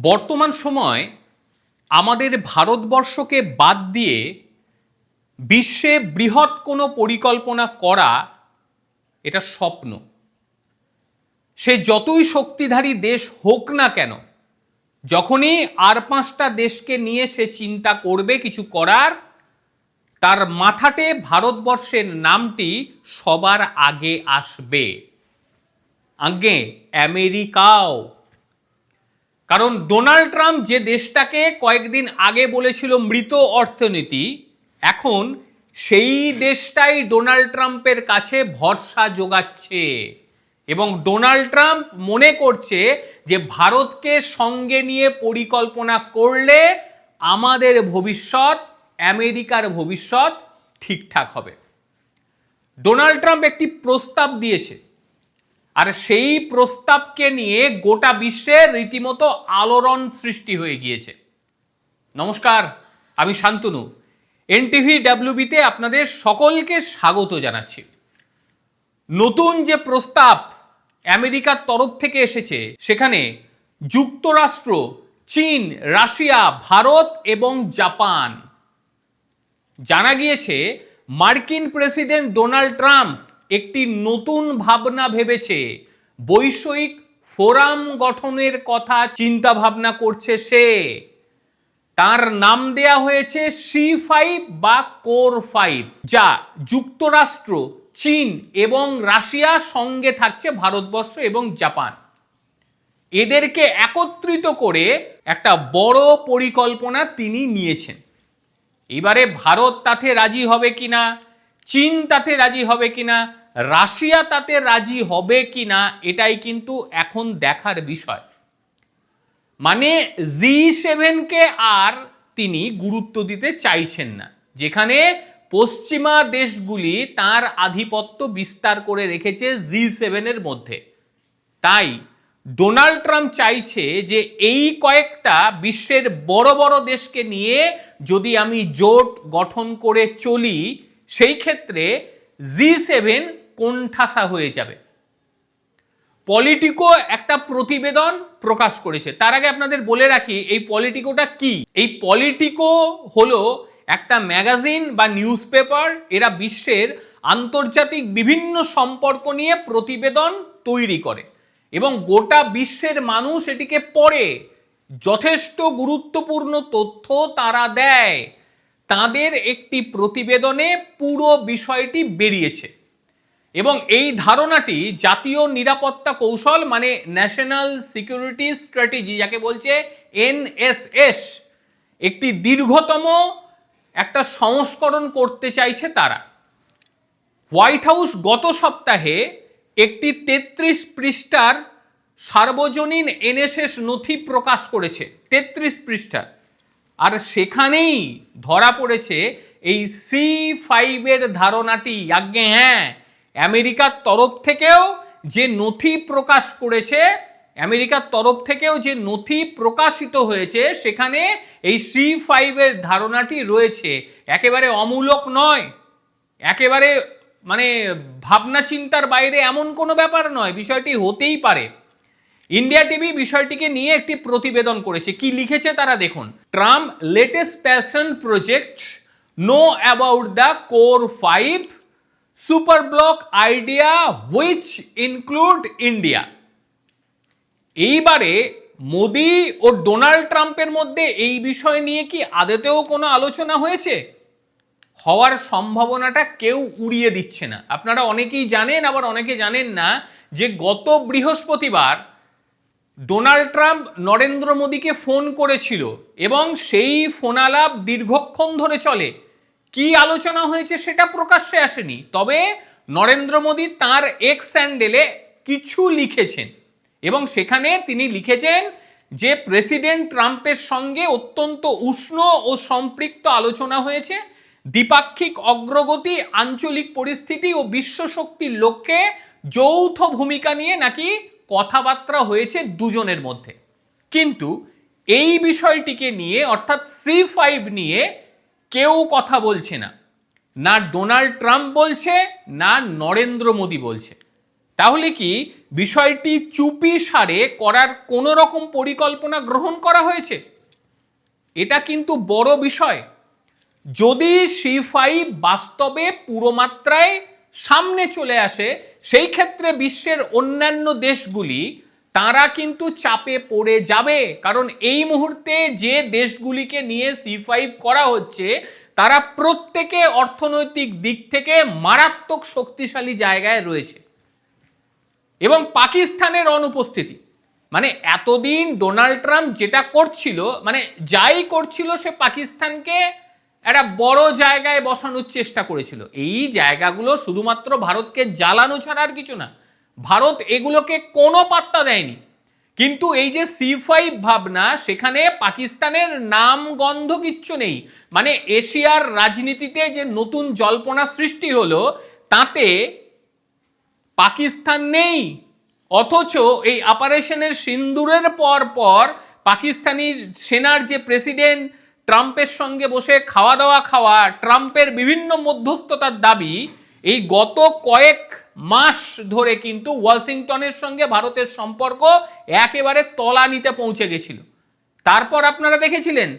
বর্তমান সময় আমাদের ভারতবর্ষকে বাদ দিয়ে বিশ্বে বৃহৎ কোনো পরিকল্পনা করা এটা স্বপ্ন। সে যতই শক্তিধারী দেশ হোক না কেন, যখনই আর পাঁচটা দেশকে নিয়ে সে চিন্তা করবে কিছু করার, তার মাথাতে ভারতবর্ষের নামটি সবার আগে আসবে, আগে আমেরিকাও। কারণ ডোনাল্ড ট্রাম্প যে দেশটাকে কয়েকদিন আগে বলেছিল মৃত অর্থনীতি, এখন সেই দেশটাই ডোনাল্ড ট্রাম্পের কাছে ভরসা যোগাচ্ছে এবং ডোনাল্ড ট্রাম্প মনে করছে যে ভারতকে সঙ্গে নিয়ে পরিকল্পনা করলে আমাদের ভবিষ্যৎ, আমেরিকার ভবিষ্যৎ ঠিকঠাক হবে। ডোনাল্ড ট্রাম্প একটি প্রস্তাব দিয়েছে, আর সেই প্রস্তাবকে নিয়ে গোটা বিশ্বের রীতিমতো আলোড়ন সৃষ্টি হয়ে গিয়েছে। নমস্কার, আমি শান্তনু। এনটিভি ডাব্লিউবিতে আপনাদের সকলকে স্বাগত জানাচ্ছি। নতুন যে প্রস্তাব আমেরিকার তরফ থেকে এসেছে, সেখানে যুক্তরাষ্ট্র, চীন, রাশিয়া, ভারত এবং জাপান। জানা গিয়েছে মার্কিন প্রেসিডেন্ট ডোনাল্ড ট্রাম্প একটি নতুন ভাবনা ভেবেছে, বৈশ্বিক ফোরাম গঠনের কথা চিন্তা ভাবনা করছে সে। তার নাম দেয়া হয়েছে C5 বা কোর 5, যা যুক্তরাষ্ট্র, চীন এবং রাশিয়া, সঙ্গে থাকছে ভারতবর্ষ এবং জাপান। এদেরকে একত্রিত করে একটা বড় পরিকল্পনা তিনি নিয়েছেন। এবারে ভারত তাতে রাজি হবে কিনা, চীন তাতে রাজি হবে কিনা, রাশিয়া তাতে রাজি হবে কিনা, এটাই কিন্তু এখন দেখার বিষয়। মানে G7কে আর তিনি গুরুত্ব দিতে চাইছেন না, যেখানে পশ্চিমা দেশগুলি তার আধিপত্য বিস্তার করে রেখেছে G7-এর মধ্যে। তাই ডোনাল্ড ট্রাম্প চাইছে যে এই কয়েকটা বিশ্বের বড় বড় দেশকে নিয়ে যদি আমি জোট গঠন করে চলি, সেই ক্ষেত্রে G7 কোণঠাসা হয়ে যাবে। পলিটিকো একটা প্রতিবেদন প্রকাশ করেছে। তার আগে আপনাদের বলে রাখি এই পলিটিকোটা কি। এই পলিটিকো হলো একটা ম্যাগাজিন বা নিউজ পেপার। এরা বিশ্বের আন্তর্জাতিক বিভিন্ন সম্পর্ক নিয়ে প্রতিবেদন তৈরি করে এবং গোটা বিশ্বের মানুষ এটিকে পড়ে। যথেষ্ট গুরুত্বপূর্ণ তথ্য তারা দেয়। তাদের একটি প্রতিবেদনে পুরো বিষয়টি বেরিয়েছে এবং এই ধারণাটি জাতীয় নিরাপত্তা কৌশল, মানে ন্যাশনাল সিকিউরিটি স্ট্র্যাটেজি, যাকে বলছে NSS, একটি দীর্ঘতম একটা সংস্করণ করতে চাইছে তারা। হোয়াইট হাউস গত সপ্তাহে একটি 33 পৃষ্ঠার সার্বজনীন NSS নথি প্রকাশ করেছে, 33 পৃষ্ঠার। আর সেখানেই ধরা পড়েছে এই C5-এর ধারণাটি। আজ্ঞে হ্যাঁ, আমেরিকার তরফ থেকেও যে নথি প্রকাশ করেছে, আমেরিকার তরফ থেকেও যে নথি প্রকাশিত হয়েছে, সেখানে এই C5-এর ধারণাটি রয়েছে। একেবারে অমূলক নয়, একেবারে মানে ভাবনা চিন্তার বাইরে এমন কোনো ব্যাপার নয়, বিষয়টি হতেই পারে। ইন্ডিয়া টিভি বিষয়টিকে নিয়ে একটি প্রতিবেদন করেছে। কি লিখেছে তারা দেখুন। Trump latest passion project know about the core 5 super block idea which include India. এইবারে মোদি ও ডোনাল্ড ট্রাম্পের মধ্যে এই বিষয় নিয়ে কি আদতেও কোনো আলোচনা হয়েছে? হওয়ার সম্ভাবনাটা কেউ উড়িয়ে দিচ্ছে না। আপনারা অনেকেই জানেন, আবার অনেকে জানেন না, যে গত বৃহস্পতিবার ডোনাল্ড ট্রাম্প নরেন্দ্র মোদীকে ফোন করেছিল এবং সেই ফোনালাপ দীর্ঘক্ষণ ধরে চলে। কি আলোচনা হয়েছে সেটা প্রকাশ্যে আসেনি, তবে নরেন্দ্র মোদী তার এক্স হ্যান্ডেলে কিছু লিখেছেন এবং সেখানে তিনি লিখেছেন যে প্রেসিডেন্ট ট্রাম্পের সঙ্গে অত্যন্ত উষ্ণ ও সম্পৃক্ত আলোচনা হয়েছে। দ্বিপাক্ষিক অগ্রগতি, আঞ্চলিক পরিস্থিতি ও বিশ্ব শক্তির লক্ষ্যে যৌথ ভূমিকা নিয়ে নাকি কথাবার্তা হয়েছে দুজনের মধ্যে। কিন্তু এই বিষয়টিকে নিয়ে, অর্থাৎ C5 নিয়ে কেউ কথা বলছে না, না ডোনাল্ড ট্রাম্প বলছে, না নরেন্দ্র মোদী বলছে। তাহলে কি বিষয়টি চুপি সারে করার কোনো রকম পরিকল্পনা গ্রহণ করা হয়েছে? এটা কিন্তু বড় বিষয়। যদি C5 বাস্তবে পুরো মাত্রায় সামনে চলে আসে, সেই ক্ষেত্রে বিশ্বের অন্যান্য দেশগুলি তারা কিন্তু চাপে পড়ে যাবে। কারণ এই মুহূর্তে যে দেশগুলিকে নিয়ে C5 করা হচ্ছে তারা প্রত্যেকে অর্থনৈতিক দিক থেকে মারাত্মক শক্তিশালী জায়গায় রয়েছে। এবং পাকিস্তানের অনুপস্থিতি, মানে এতদিন ডোনাল্ড ট্রাম্প যেটা করছিল, মানে যাই করছিল সে পাকিস্তানকে একটা বড় জায়গায় বসানোর চেষ্টা করেছিল। এই জায়গাগুলো শুধুমাত্র ভারতকে জ্বালানো ছাড়া আর কিছু না। ভারত এগুলোকে কোনো পাত্তা দেয়নি। কিন্তু এই যে C5 ভাবনা, সেখানে পাকিস্তানের নাম গন্ধ কিচ্ছু নেই। মানে এশিয়ার রাজনীতিতে যে নতুন জল্পনা সৃষ্টি হলো তাতে পাকিস্তান নেই। অথচ এই অপারেশনের সিন্দুরের পর পর পাকিস্তানি সেনার যে প্রেসিডেন্ট ট্রাম্পের সঙ্গে বসে খাওয়া দাওয়া খাওয়া, ট্রাম্পের বিভিন্ন মধ্যস্থতার দাবি, এই গত কয়েক মাস ধরে কিন্তু ওয়াশিংটনের সঙ্গে ভারতের সম্পর্ক একেবারে তলানিতে পৌঁছে গেছিল। তারপর আপনারা দেখেছিলেন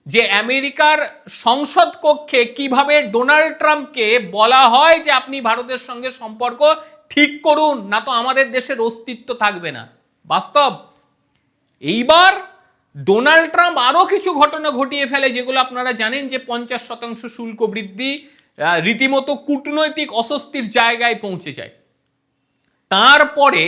যে আমেরিকার সংসদ কক্ষে কিভাবে ডোনাল্ড ট্রাম্পকে বলা হয় যে আপনি ভারতের সঙ্গে সম্পর্ক ঠিক করুন, না তো আমাদের দেশের অস্তিত্ব থাকবে না। বাস্তব। এইবার ডোনাল্ড ট্রাম্প আরো কিছু ঘটনা ঘটিয়ে ফেলে, যেগুলো আপনারা জানেন, যে 50% শুল্ক বৃদ্ধি রীতিমতো কূটনৈতিক অস্বস্তির জায়গায় পৌঁছে যায়। তারপরে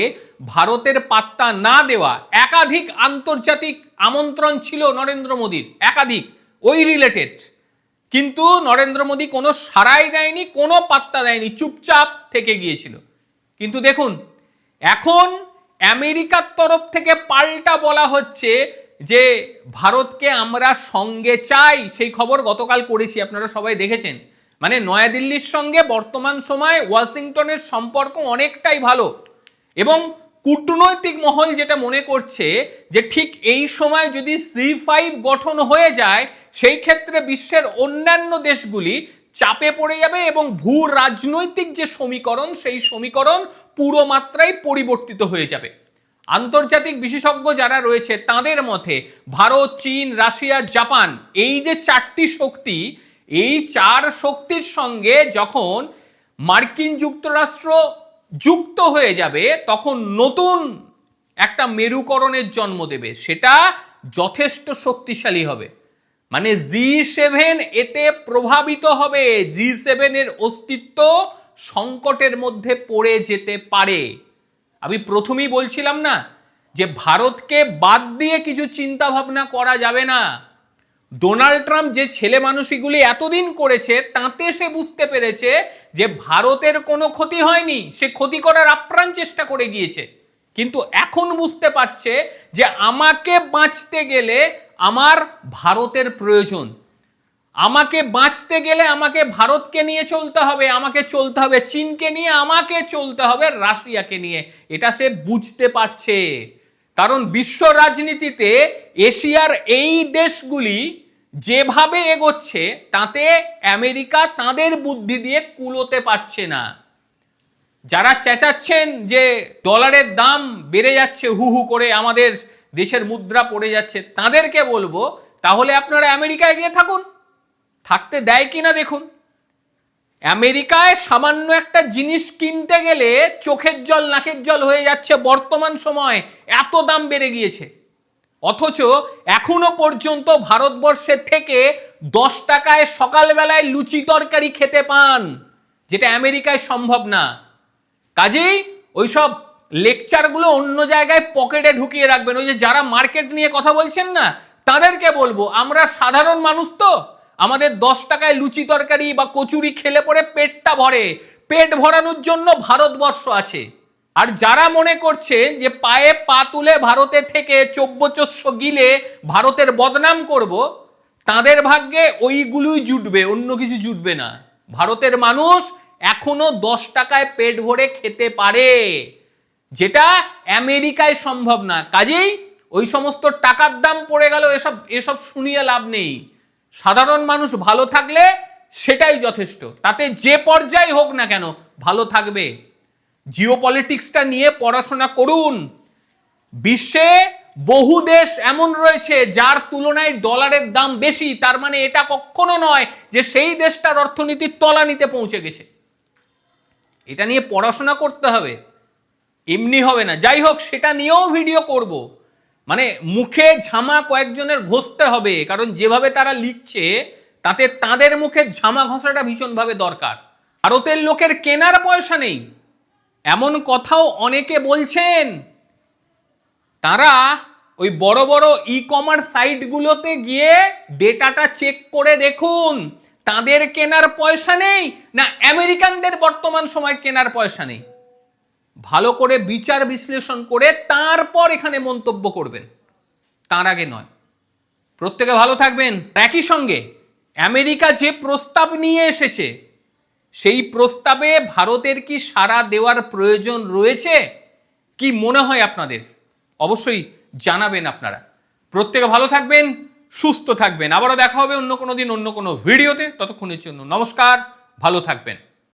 ভারতের পাত্তা না দেওয়া একাধিক আন্তর্জাতিক আমন্ত্রণ ছিল নরেন্দ্র মোদীর, একাধিক ওই রিলেটেড, কিন্তু নরেন্দ্র মোদী কোনো সাড়াই দেয়নি, কোনো পাত্তা দেয়নি, চুপচাপ থেকে গিয়েছিল। কিন্তু দেখুন এখন আমেরিকার তরফ থেকে পাল্টা বলা হচ্ছে যে ভারতকে আমরা সঙ্গে চাই। সেই খবর গতকাল করেছি, আপনারা সবাই দেখেছেন। মানে নয়াদিল্লির সঙ্গে বর্তমান সময় ওয়াশিংটনের সম্পর্ক অনেকটাই ভালো, এবং কূটনৈতিক মহল যেটা মনে করছে যে ঠিক এই সময় যদি C5 গঠন হয়ে যায়, সেই ক্ষেত্রে বিশ্বের অন্যান্য দেশগুলি চাপে পড়ে যাবে এবং ভূ রাজনৈতিক যে সমীকরণ, সেই সমীকরণ পুরো মাত্রায় পরিবর্তিত হয়ে যাবে। আন্তর্জাতিক বিশেষজ্ঞ যারা রয়েছে তাদের মতে ভারত, চীন, রাশিয়া, জাপান, এই যে চারটি শক্তি, এই চার শক্তির সঙ্গে যখন মার্কিন যুক্তরাষ্ট্র যুক্ত হয়ে যাবে তখন নতুন একটা মেরুকরণের জন্ম দেবে, সেটা যথেষ্ট শক্তিশালী হবে। মানে G7 এতে প্রভাবিত হবে, G7 এর অস্তিত্ব সংকটের মধ্যে পড়ে যেতে পারে। আমি প্রথমেই বলছিলাম না যে ভারতকে বাদ দিয়ে কিছু চিন্তা ভাবনা করা যাবে না। ডোনাল্ড ট্রাম্প যে ছেলে মানুষগুলি এতদিন করেছে তাতে সে বুঝতে পেরেছে যে ভারতের কোনো ক্ষতি হয়নি, সে ক্ষতি করার আপ্রাণ চেষ্টা করে গিয়েছে। কিন্তু এখন বুঝতে পারছে যে আমাকে বাঁচতে গেলে আমার ভারতের প্রয়োজন, আমাকে বাঁচতে গেলে আমাকে ভারতকে নিয়ে চলতে হবে, আমাকে চলতে হবে চীনকে নিয়ে, আমাকে চলতে হবে রাশিয়াকে নিয়ে। এটা সে বুঝতে পারছে, কারণ বিশ্ব রাজনীতিতে এশিয়ার এই দেশগুলি যেভাবে এগোচ্ছে তাতে আমেরিকা তাদের বুদ্ধি দিয়ে কুলোতে পারছে না। যারা চেঁচাচ্ছেন যে ডলারের দাম বেড়ে যাচ্ছে হু হু করে, আমাদের দেশের মুদ্রা পড়ে যাচ্ছে, তাদেরকে বলবো তাহলে আপনারা আমেরিকায় গিয়ে থাকুন, থাকতে দেয় কিনা দেখুন। আমেরিকায় সামান্য একটা জিনিস কিনতে গেলে চোখের জল নাকের জল হয়ে যাচ্ছে বর্তমান সময়, এত দাম বেড়ে গিয়েছে। অথচ এখনো পর্যন্ত ভারতবর্ষের থেকে 10 টাকায় সকালবেলায় লুচি তরকারি খেতে পান, যেটা আমেরিকায় সম্ভব না। কাজেই ওইসব লেকচারগুলো অন্য জায়গায় পকেটে ঢুকিয়ে রাখবেন। ওই যে যারা মার্কেট নিয়ে কথা বলছেন না, তাদেরকে বলবো আমরা সাধারণ মানুষ, তো আমাদের 10 টাকায় লুচি তরকারি বা কচুরি খেলে পরে পেটটা ভরে, পেট ভরানোর জন্য ভারতবর্ষ আছে। আর যারা মনে করছেন যে পায়ে পা তুলে ভারতে থেকে চব্যচস্য গিলে ভারতের বদনাম করব, তাদের ভাগ্যে ওইগুলোই জুটবে, অন্য কিছু জুটবে না। ভারতের মানুষ এখনো 10 টাকায় পেট ভরে খেতে পারে, যেটা আমেরিকায় সম্ভব না। কাজেই ওই সমস্ত টাকার দাম পড়ে গেল, এসব শুনিয়ে লাভ নেই। সাধারণ মানুষ ভালো থাকলে সেটাই যথেষ্ট, তাতে যে পর্যায়ে হোক না কেন ভালো থাকবে। জিওপলিটিক্সটা নিয়ে পড়াশোনা করুন। বিশ্বে বহু দেশ এমন রয়েছে যার তুলনায় ডলারের দাম বেশি, তার মানে এটা কখনো নয় যে সেই দেশটার অর্থনীতি তলানিতে পৌঁছে গেছে। এটা নিয়ে পড়াশোনা করতে হবে, এমনি হবে না। যাই হোক, সেটা নিয়েও ভিডিও করব। মানে মুখে ঝামা কয়েকজনের ঘষতে হবে, কারণ যেভাবে তারা লিখছে তাতে তাদের মুখে ঝামা ঘষাটা ভীষণভাবে দরকার। ভারতের লোকের কেনার পয়সা নেই এমন কথাও অনেকে বলছেন। তারা ওই বড় বড় ই কমার্স সাইটগুলোতে গিয়ে ডেটাটা চেক করে দেখুন, তাদের কেনার পয়সা নেই না আমেরিকানদের বর্তমান সময় কেনার পয়সা নেই। ভালো করে বিচার বিশ্লেষণ করে তারপর এখানে মন্তব্য করবেন, তার আগে নয়। প্রত্যেকে ভালো থাকবেন। একই সঙ্গে আমেরিকা যে প্রস্তাব নিয়ে এসেছে সেই প্রস্তাবে ভারতের কি সাড়া দেওয়ার প্রয়োজন রয়েছে? কি মনে হয় আপনাদের? অবশ্যই জানাবেন আপনারা। প্রত্যেকে ভালো থাকবেন, সুস্থ থাকবেন। আবারও দেখা হবে অন্য কোনো দিন অন্য কোনো ভিডিওতে। ততক্ষণের জন্য নমস্কার, ভালো থাকবেন।